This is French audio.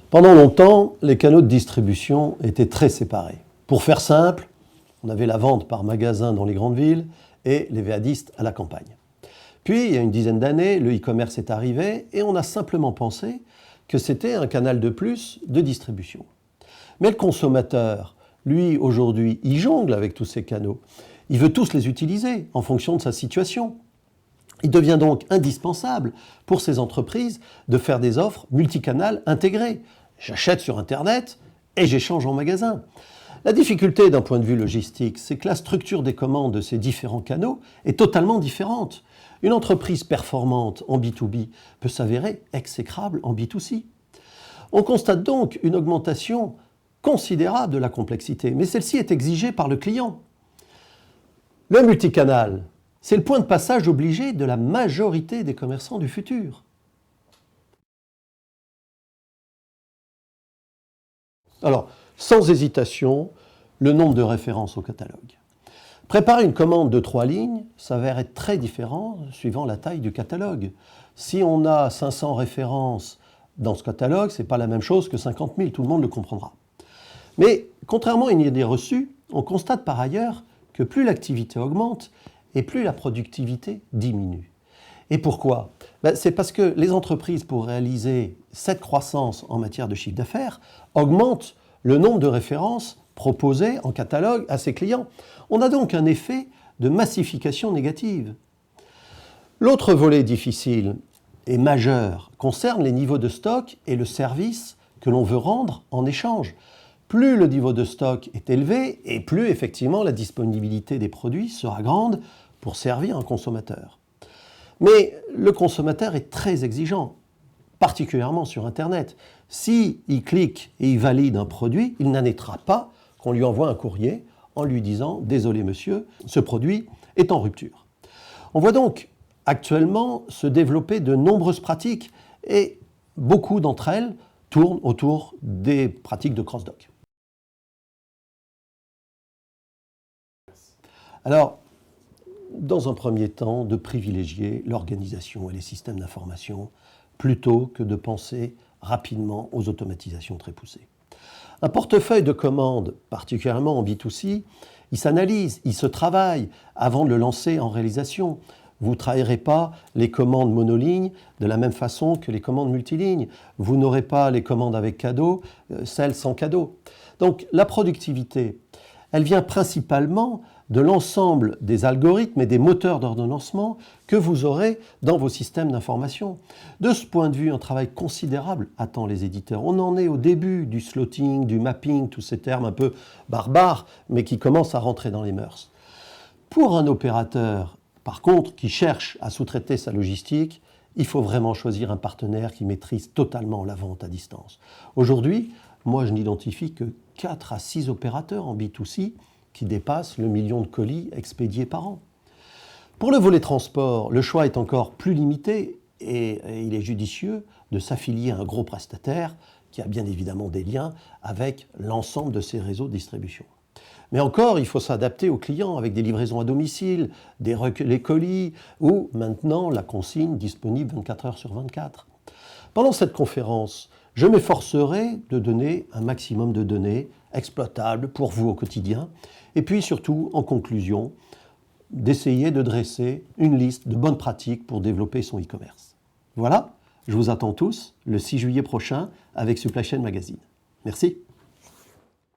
Pendant longtemps, les canaux de distribution étaient très séparés. Pour faire simple, on avait la vente par magasin dans les grandes villes et les VADistes à la campagne. Puis, il y a une dizaine d'années, le e-commerce est arrivé et on a simplement pensé que c'était un canal de plus de distribution. Mais le consommateur, lui, aujourd'hui, il jongle avec tous ces canaux. Il veut tous les utiliser en fonction de sa situation. Il devient donc indispensable pour ces entreprises de faire des offres multicanales intégrées. J'achète sur Internet et j'échange en magasin. La difficulté d'un point de vue logistique, c'est que la structure des commandes de ces différents canaux est totalement différente. Une entreprise performante en B2B peut s'avérer exécrable en B2C. On constate donc une augmentation considérable de la complexité, mais celle-ci est exigée par le client. Le multicanal, c'est le point de passage obligé de la majorité des commerçants du futur. Alors, sans hésitation, le nombre de références au catalogue. Préparer une commande de 3 lignes s'avère être très différent suivant la taille du catalogue. Si on a 500 références dans ce catalogue, ce n'est pas la même chose que 50 000, tout le monde le comprendra. Mais contrairement à une idée reçue, on constate par ailleurs que plus l'activité augmente et plus la productivité diminue. Et pourquoi ? C'est parce que les entreprises, pour réaliser cette croissance en matière de chiffre d'affaires, augmentent le nombre de références proposées en catalogue à ses clients. On a donc un effet de massification négative. L'autre volet difficile et majeur concerne les niveaux de stock et le service que l'on veut rendre en échange. Plus le niveau de stock est élevé et plus effectivement la disponibilité des produits sera grande pour servir un consommateur. Mais le consommateur est très exigeant, particulièrement sur Internet. S'il clique et il valide un produit, il n'admettra pas qu'on lui envoie un courrier en lui disant « Désolé monsieur, ce produit est en rupture ». On voit donc actuellement se développer de nombreuses pratiques et beaucoup d'entre elles tournent autour des pratiques de cross-dock. Alors, dans un premier temps, de privilégier l'organisation et les systèmes d'information plutôt que de penser rapidement aux automatisations très poussées. Un portefeuille de commandes, particulièrement en B2C, il s'analyse, il se travaille avant de le lancer en réalisation. Vous ne travaillerez pas les commandes monolignes de la même façon que les commandes multilignes. Vous n'aurez pas les commandes avec cadeau, celles sans cadeau. Donc la productivité, elle vient principalement de l'ensemble des algorithmes et des moteurs d'ordonnancement que vous aurez dans vos systèmes d'information. De ce point de vue, un travail considérable attend les éditeurs. On en est au début du slotting, du mapping, tous ces termes un peu barbares, mais qui commencent à rentrer dans les mœurs. Pour un opérateur, par contre, qui cherche à sous-traiter sa logistique, il faut vraiment choisir un partenaire qui maîtrise totalement la vente à distance. Aujourd'hui, moi je n'identifie que 4 à 6 opérateurs en B2C qui dépassent le million de colis expédiés par an. Pour le volet transport, le choix est encore plus limité et il est judicieux de s'affilier à un gros prestataire qui a bien évidemment des liens avec l'ensemble de ces réseaux de distribution. Mais encore, il faut s'adapter aux clients avec des livraisons à domicile, les colis ou maintenant la consigne disponible 24 heures sur 24. Pendant cette conférence, je m'efforcerai de donner un maximum de données exploitables pour vous au quotidien et puis surtout, en conclusion, d'essayer de dresser une liste de bonnes pratiques pour développer son e-commerce. Voilà, je vous attends tous le 6 juillet prochain avec Supply Chain Magazine. Merci.